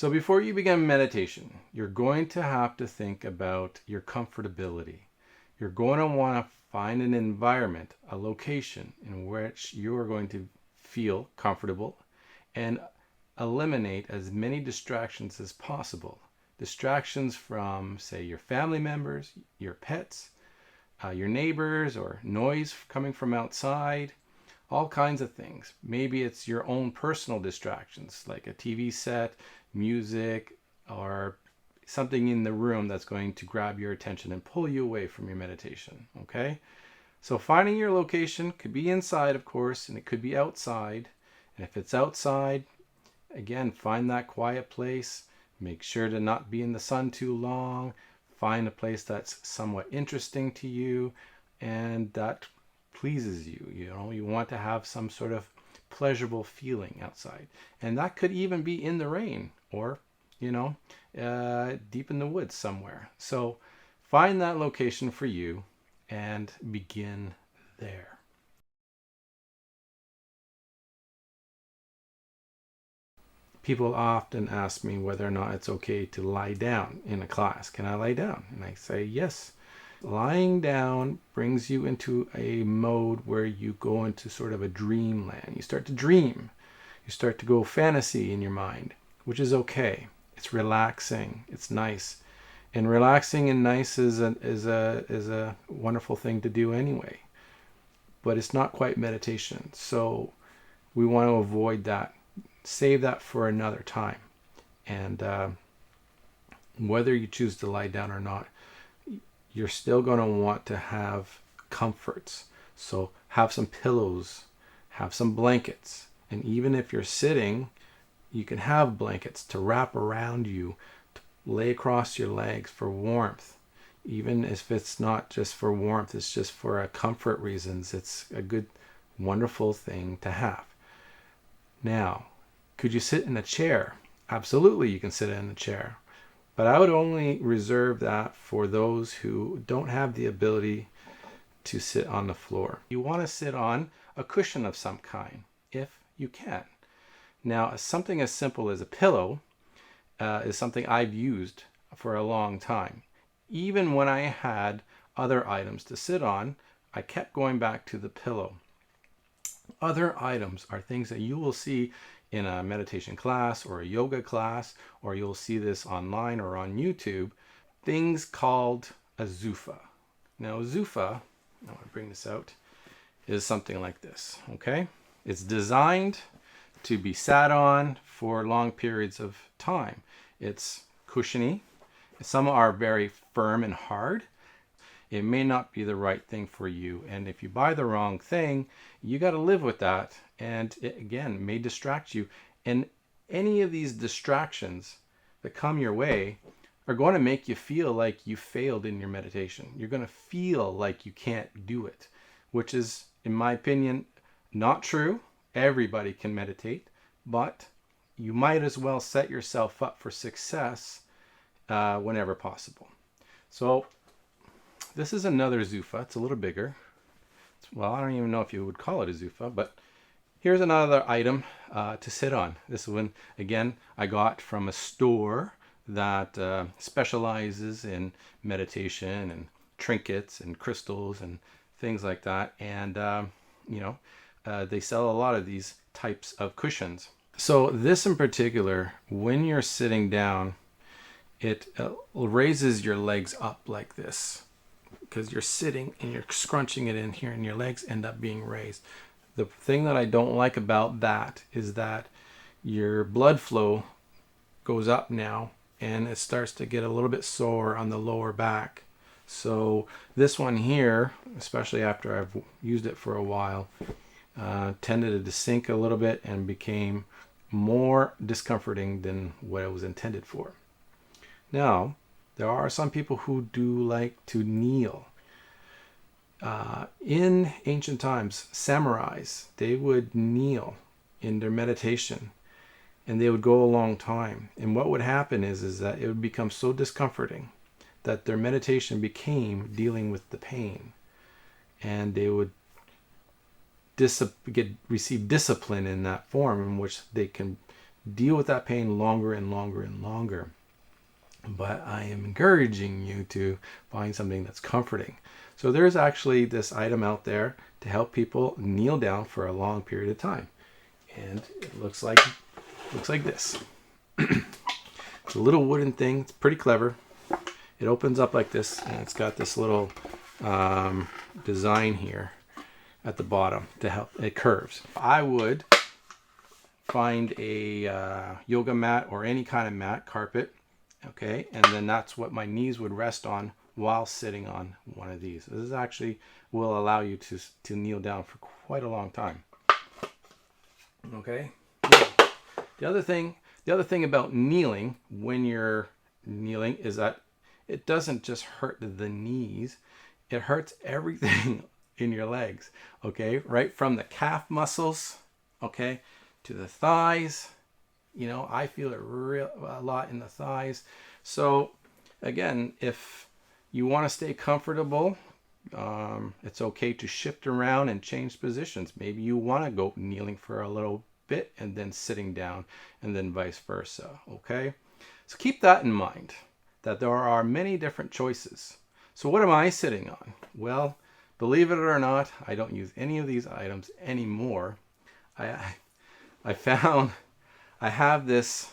So before you begin meditation, you're going to have to think about your comfortability. You're going to want to find an environment, a location in which you are going to feel comfortable and eliminate as many distractions as possible. Distractions from, say, your family members, your pets, your neighbors, or noise coming from outside, all kinds of things. Maybe it's your own personal distractions, like a TV set, music, or something in the room that's going to grab your attention and pull you away from your meditation. Okay? So finding your location could be inside, of course, and it could be outside. And if it's outside, again, find that quiet place. Make sure to not be in the sun too long. Find a place that's somewhat interesting to you and that pleases you. You want to have some sort of pleasurable feeling outside. And that could even be in the rain or, deep in the woods somewhere. So find that location for you and begin there. People often ask me whether or not it's okay to lie down in a class. Can I lie down? And I say yes. Lying down brings you into a mode where you go into sort of a dreamland. You start to dream. You start to go fantasy in your mind, which is okay. It's relaxing. It's nice. And relaxing and nice is a wonderful thing to do anyway. But it's not quite meditation. So we want to avoid that. Save that for another time. And whether you choose to lie down or not, you're still going to want to have comforts. So have some pillows, have some blankets. And even if you're sitting, you can have blankets to wrap around you, to lay across your legs for warmth. Even if it's not just for warmth, it's just for comfort reasons. It's a good, wonderful thing to have. Now, could you sit in a chair? Absolutely, you can sit in a chair. But I would only reserve that for those who don't have the ability to sit on the floor. You want to sit on a cushion of some kind, if you can. Now, something as simple as a pillow is something I've used for a long time. Even when I had other items to sit on, I kept going back to the pillow. Other items are things that you will see in a meditation class or a yoga class, or you'll see this online or on YouTube, things called a zufa. Now, a zufa, I want to bring this out, is something like this, okay? It's designed to be sat on for long periods of time. It's cushiony. Some are very firm and hard. It may not be the right thing for you. And if you buy the wrong thing, you got to live with that. And it, again, may distract you. And any of these distractions that come your way are going to make you feel like you failed in your meditation. You're going to feel like you can't do it, which is, in my opinion, not true. Everybody can meditate, but you might as well set yourself up for success whenever possible. So this is another zufa. It's a little bigger. Well, I don't even know if you would call it a zufa, but here's another item to sit on. This one, again, I got from a store that specializes in meditation and trinkets and crystals and things like that. And, they sell a lot of these types of cushions. So this in particular, when you're sitting down, it raises your legs up like this, because you're sitting and you're scrunching it in here and your legs end up being raised. The thing that I don't like about that is that your blood flow goes up now and it starts to get a little bit sore on the lower back. So this one here, especially after I've used it for a while, tended to sink a little bit and became more discomforting than what it was intended for. Now, there are some people who do like to kneel. In ancient times, samurais, they would kneel in their meditation and they would go a long time. And what would happen is that it would become so discomforting that their meditation became dealing with the pain. And they would receive discipline in that form in which they can deal with that pain longer and longer and longer. But I am encouraging you to find something that's comforting. So there's actually this item out there to help people kneel down for a long period of time. And it looks like this. It's a little wooden thing. It's pretty clever. It opens up like this, and it's got this little design here at the bottom to help. It curves. I would find a yoga mat or any kind of mat, carpet, okay, and then that's what my knees would rest on while sitting on one of these. This is actually will allow you to kneel down for quite a long time. Okay. The other thing about kneeling, when you're kneeling, is that it doesn't just hurt the knees, it hurts everything in your legs, okay? Right from the calf muscles, okay, to the thighs. You know, I feel it a lot in the thighs. So again, if you want to stay comfortable, it's okay to shift around and change positions. Maybe you want to go kneeling for a little bit and then sitting down, and then vice versa, okay? So keep that in mind, that there are many different choices. So what am I sitting on? Well, believe it or not, I don't use any of these items anymore. I found I have this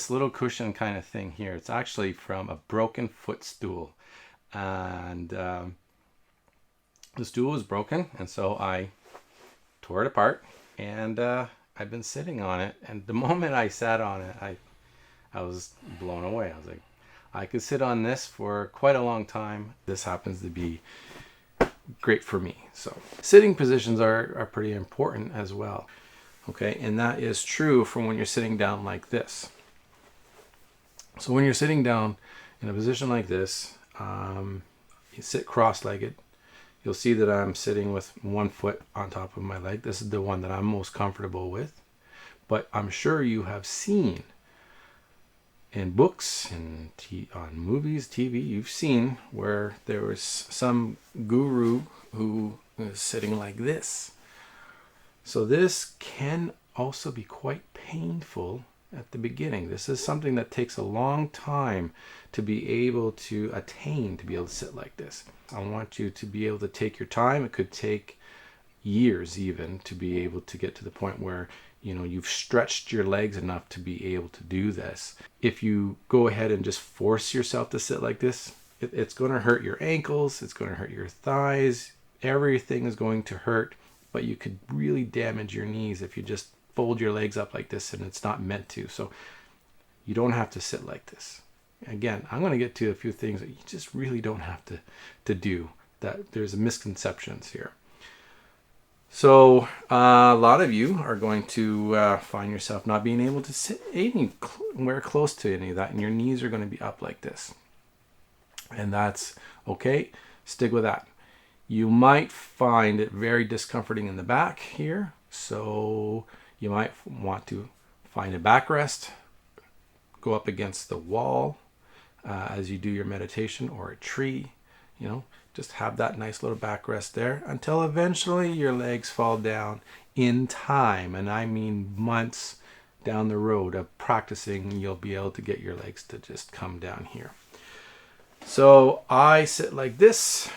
little cushion kind of thing here. It's actually from a broken footstool, and the stool was broken, and so I tore it apart, and I've been sitting on it. And the moment I sat on it, I was blown away. I was like, I could sit on this for quite a long time. This happens to be great for me. So sitting positions are pretty important as well. Okay, and that is true from when you're sitting down like this. So when you're sitting down in a position like this, you sit cross-legged. You'll see that I'm sitting with one foot on top of my leg. This is the one that I'm most comfortable with. But I'm sure you have seen in books and on movies, TV, you've seen where there was some guru who is sitting like this. So this can also be quite painful at the beginning. This is something that takes a long time to be able to attain, to be able to sit like this. I want you to be able to take your time. It could take years even to be able to get to the point where you've stretched your legs enough to be able to do this. If you go ahead and just force yourself to sit like this, it's going to hurt your ankles, it's going to hurt your thighs, everything is going to hurt, but you could really damage your knees if you just fold your legs up like this, and it's not meant to. So you don't have to sit like this. Again, I'm going to get to a few things that you just really don't have to do, that there's misconceptions here. So a lot of you are going to find yourself not being able to sit anywhere close to any of that, and your knees are going to be up like this. And that's okay. Stick with that. You might find it very discomforting in the back here, so you might want to find a backrest, go up against the wall as you do your meditation, or a tree, just have that nice little backrest there until eventually your legs fall down in time. And I mean months down the road of practicing, you'll be able to get your legs to just come down here. So I sit like this.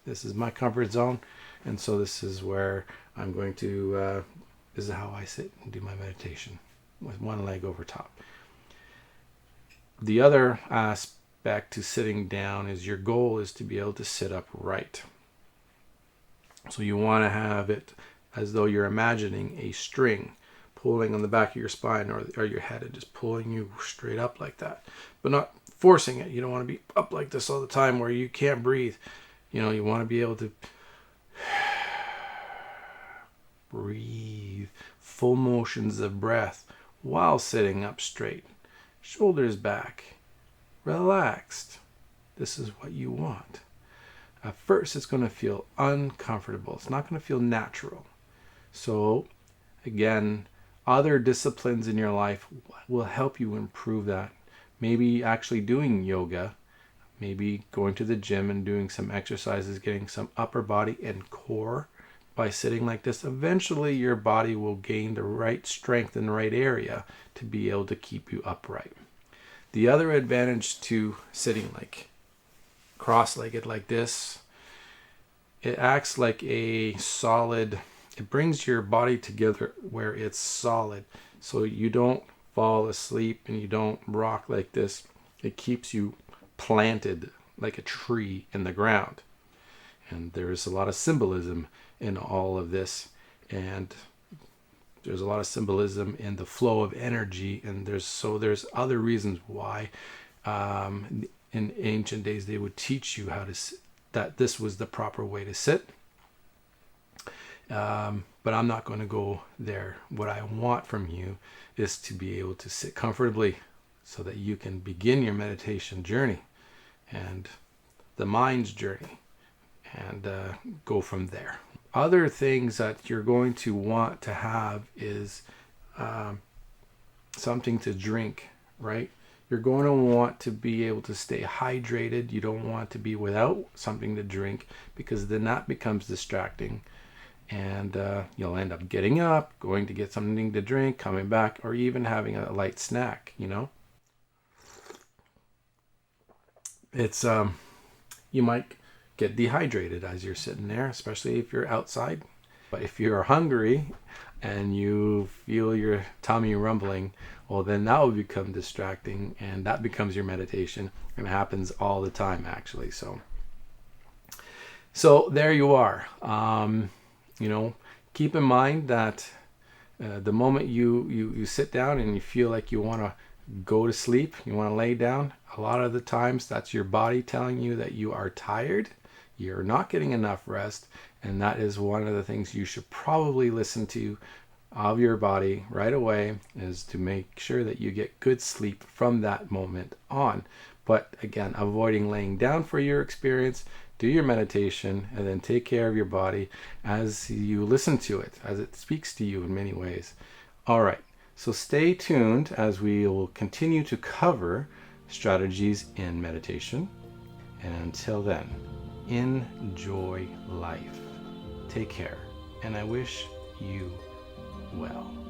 This is my comfort zone. And so this is where I'm going to, this is how I sit and do my meditation, with one leg over top. The other aspect to sitting down is your goal is to be able to sit upright. So you want to have it as though you're imagining a string pulling on the back of your spine or your head, and just pulling you straight up like that, but not forcing it. You don't want to be up like this all the time where you can't breathe. You want to be able to breathe full motions of breath while sitting up straight, shoulders back, relaxed. This is what you want. At first, it's going to feel uncomfortable. It's not going to feel natural. So, again, other disciplines in your life will help you improve that. Maybe actually doing yoga, maybe going to the gym and doing some exercises, getting some upper body and core by sitting like this, eventually your body will gain the right strength in the right area to be able to keep you upright. The other advantage to sitting like cross-legged like this, it acts like a solid, it brings your body together where it's solid. So you don't fall asleep and you don't rock like this. It keeps you planted like a tree in the ground. And there's a lot of symbolism in all of this. And there's a lot of symbolism in the flow of energy. And there's other reasons why in ancient days they would teach you how to that this was the proper way to sit. But I'm not going to go there. What I want from you is to be able to sit comfortably so that you can begin your meditation journey and the mind's journey and go from there. Other things that you're going to want to have is something to drink, right? You're going to want to be able to stay hydrated. You don't want to be without something to drink, because then that becomes distracting. And you'll end up getting up, going to get something to drink, coming back, or even having a light snack, you know? It's, you might get dehydrated as you're sitting there, especially if you're outside. But if you're hungry and you feel your tummy rumbling, well, then that will become distracting, and that becomes your meditation, and it happens all the time, actually. So there you are. You know, keep in mind that the moment you sit down and you feel like you want to go to sleep, you want to lay down, a lot of the times that's your body telling you that you are tired, you're not getting enough rest, and that is one of the things you should probably listen to of your body right away, is to make sure that you get good sleep from that moment on. But again, avoiding laying down for your experience. Do your meditation and then take care of your body as you listen to it, as it speaks to you in many ways. All right, so stay tuned as we will continue to cover strategies in meditation. And until then, enjoy life. Take care, and I wish you well.